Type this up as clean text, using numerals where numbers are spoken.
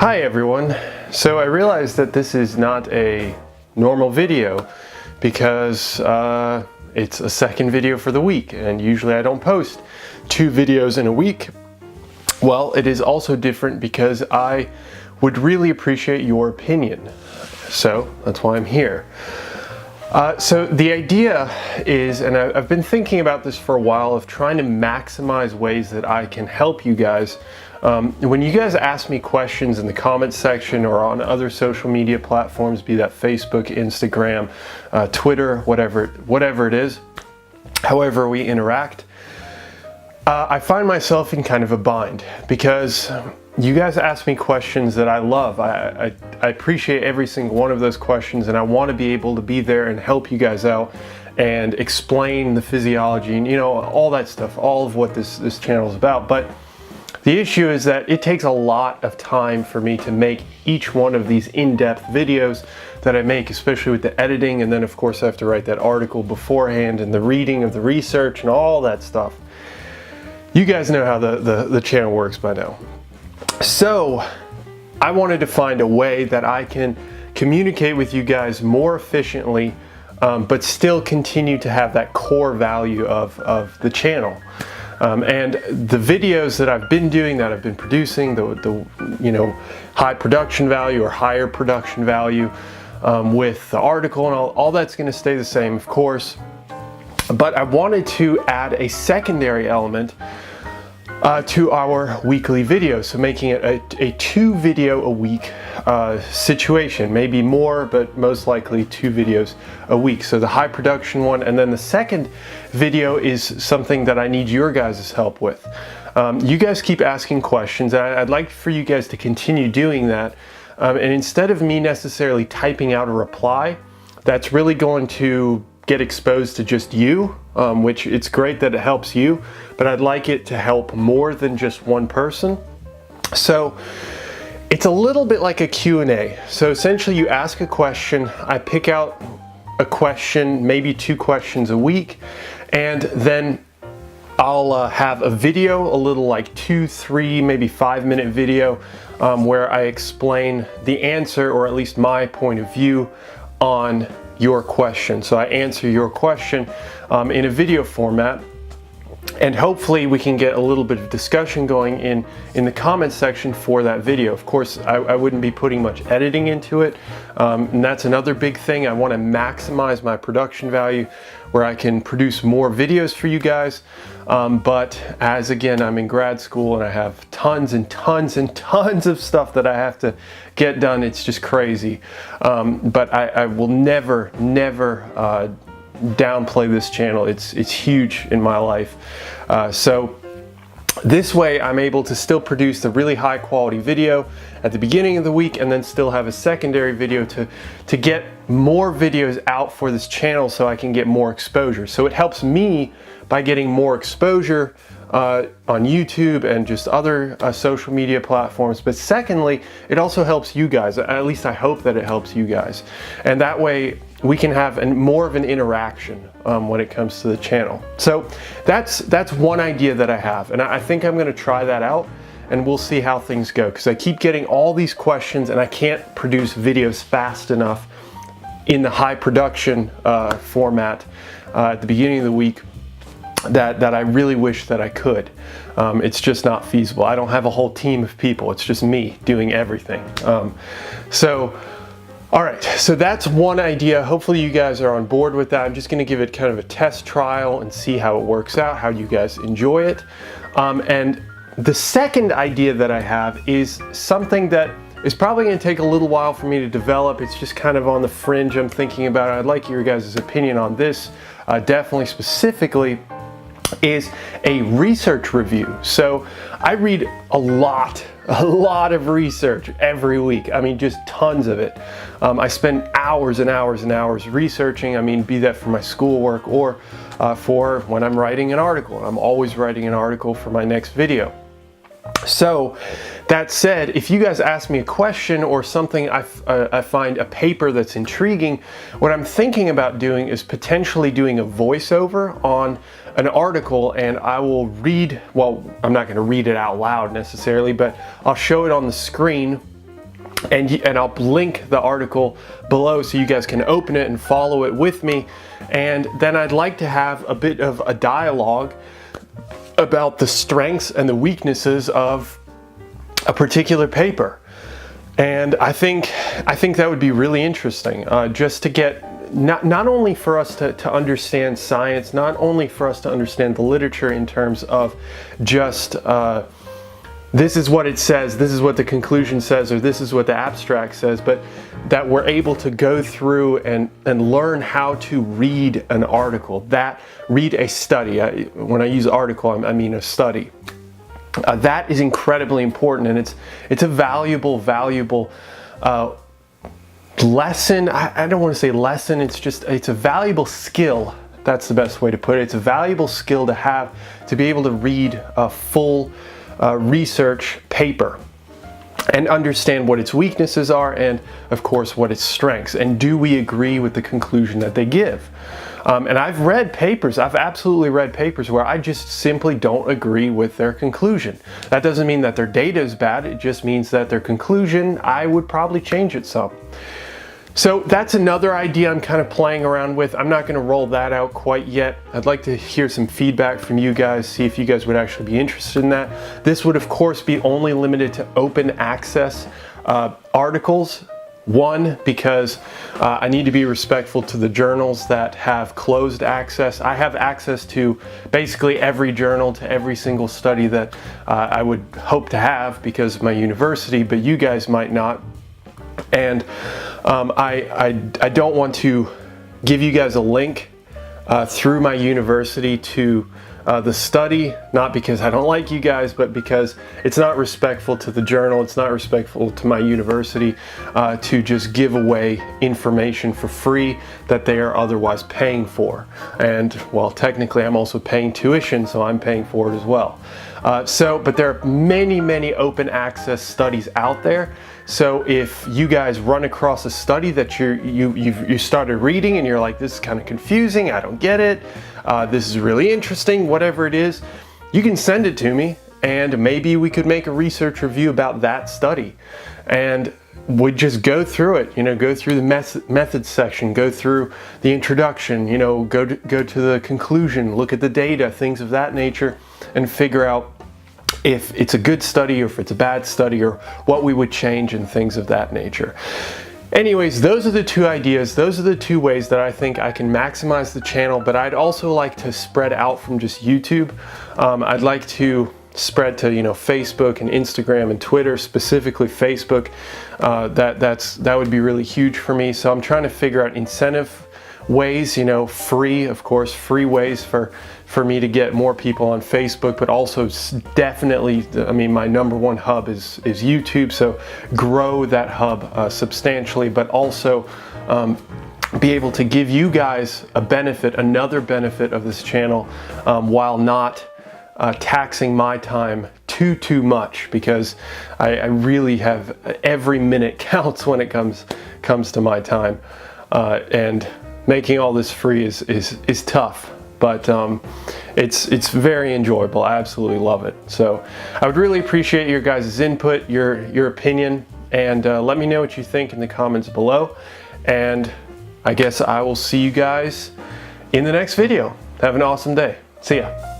Hi everyone. So I realized that this is not a normal video because it's a second video for the week, and usually I don't post 2 videos in a week. Well, it is also different because I would really appreciate your opinion. So that's why I'm here. So the idea is, and I've been thinking about this for a while, of trying to maximize ways that I can help you guys. When you guys ask me questions in the comments section or on other social media platforms, be that Facebook, Instagram, Twitter, whatever it is, however we interact, I find myself in kind of a bind because you guys ask me questions that I love. I appreciate every single one of those questions, and I want to be able to be there and help you guys out and explain the physiology and all that stuff, all of what this channel is about. But the issue is that it takes a lot of time for me to make each one of these in-depth videos that I make, especially with the editing, and then of course I have to write that article beforehand and the reading of the research and all that stuff. You guys know how the channel works by now. So I wanted to find a way that I can communicate with you guys more efficiently, but still continue to have that core value of the channel. And the videos that I've been doing, that I've been producing, the high production value or higher production value with the article and all that's going to stay the same, of course. But I wanted to add a secondary element to our weekly videos, so making it a 2 video a week situation, maybe more, but most likely 2 videos a week. So the high production one, and then the second video is something that I need your guys' help with. You guys keep asking questions, and I'd like for you guys to continue doing that. And instead of me necessarily typing out a reply, that's really going to get exposed to just you, which it's great that it helps you, but I'd like it to help more than just one person. So it's a little bit like a Q&A. So essentially you ask a question, I pick out a question, maybe 2 questions a week, and then I'll have a video, a little like 2, 3, maybe 5-minute video where I explain the answer, or at least my point of view on your question. So I answer your question in a video format, and hopefully we can get a little bit of discussion going in the comments section for that video. Of course, I wouldn't be putting much editing into it, and that's another big thing. I want to maximize my production value where I can produce more videos for you guys, but as again, I'm in grad school and I have tons and tons and tons of stuff that I have to get done. It's just crazy, but I will never downplay this channel. It's huge in my life. So this way I'm able to still produce the really high quality video at the beginning of the week, and then still have a secondary video to get more videos out for this channel so I can get more exposure. So it helps me by getting more exposure on YouTube and just other social media platforms. But secondly, it also helps you guys. At least I hope that it helps you guys. And that way we can have more of an interaction when it comes to the channel. So that's one idea that I have, and I think I'm going to try that out, and we'll see how things go, because I keep getting all these questions and I can't produce videos fast enough in the high production format at the beginning of the week that I really wish that I could. It's just not feasible. I don't have a whole team of people. It's just me doing everything. All right, so that's one idea. Hopefully you guys are on board with that. I'm just going to give it kind of a test trial and see how it works out, how you guys enjoy it. And the second idea that I have is something that is probably going to take a little while for me to develop. It's just kind of on the fringe. I'm thinking about it. I'd like your guys' opinion on this. Definitely specifically is a research review. So I read a lot of research every week. I mean, just tons of it. I spend hours and hours and hours researching. I mean, be that for my schoolwork or for when I'm writing an article. I'm always writing an article for my next video. So that said, if you guys ask me a question or something, I find a paper that's intriguing, what I'm thinking about doing is potentially doing a voiceover on an article, and I will read, well, I'm not going to read it out loud necessarily, but I'll show it on the screen And I'll link the article below so you guys can open it and follow it with me. And then I'd like to have a bit of a dialogue about the strengths and the weaknesses of a particular paper. And I think that would be really interesting, just to get not only for us to understand science, not only for us to understand the literature in terms of just this is what it says, this is what the conclusion says, or this is what the abstract says, but that we're able to go through and learn how to read an article, read a study. When I use article, I mean a study. That is incredibly important, and it's a valuable lesson. I don't want to say lesson, it's a valuable skill. That's the best way to put it. It's a valuable skill to have, to be able to read a full research paper and understand what its weaknesses are, and of course what its strengths, and do we agree with the conclusion that they give. And I've read papers, I've absolutely read papers where I just simply don't agree with their conclusion. That doesn't mean that their data is bad, it just means that their conclusion, I would probably change it some. So that's another idea I'm kind of playing around with. I'm not going to roll that out quite yet. I'd like to hear some feedback from you guys, see if you guys would actually be interested in that. This would of course be only limited to open access articles. One, because I need to be respectful to the journals that have closed access. I have access to basically every journal, to every single study that I would hope to have because of my university, but you guys might not. And I don't want to give you guys a link through my university to the study, not because I don't like you guys, but because it's not respectful to the journal, it's not respectful to my university to just give away information for free that they are otherwise paying for. And well, technically I'm also paying tuition, so I'm paying for it as well. But there are many open access studies out there. So if you guys run across a study that you started reading and you're like, this is kind of confusing, I don't get it, this is really interesting, whatever it is, you can send it to me and maybe we could make a research review about that study. And we just go through it, go through the methods section, go through the introduction, go to the conclusion, look at the data, things of that nature, and figure out if it's a good study or if it's a bad study or what we would change and things of that nature. Anyways, those are the two ideas. Those are the two ways that I think I can maximize the channel, but I'd also like to spread out from just YouTube. I'd like to spread to Facebook and Instagram and Twitter, specifically Facebook. That would be really huge for me. So I'm trying to figure out incentive ways, free, of course, free ways for me to get more people on Facebook, but also definitely, my number one hub is YouTube, so grow that hub substantially, but also be able to give you guys a benefit, another benefit of this channel, while not taxing my time too much, because I really have, every minute counts when it comes to my time, and making all this free is tough, but it's very enjoyable. I absolutely love it. So I would really appreciate your guys' input, your opinion, and let me know what you think in the comments below. And I guess I will see you guys in the next video. Have an awesome day. See ya.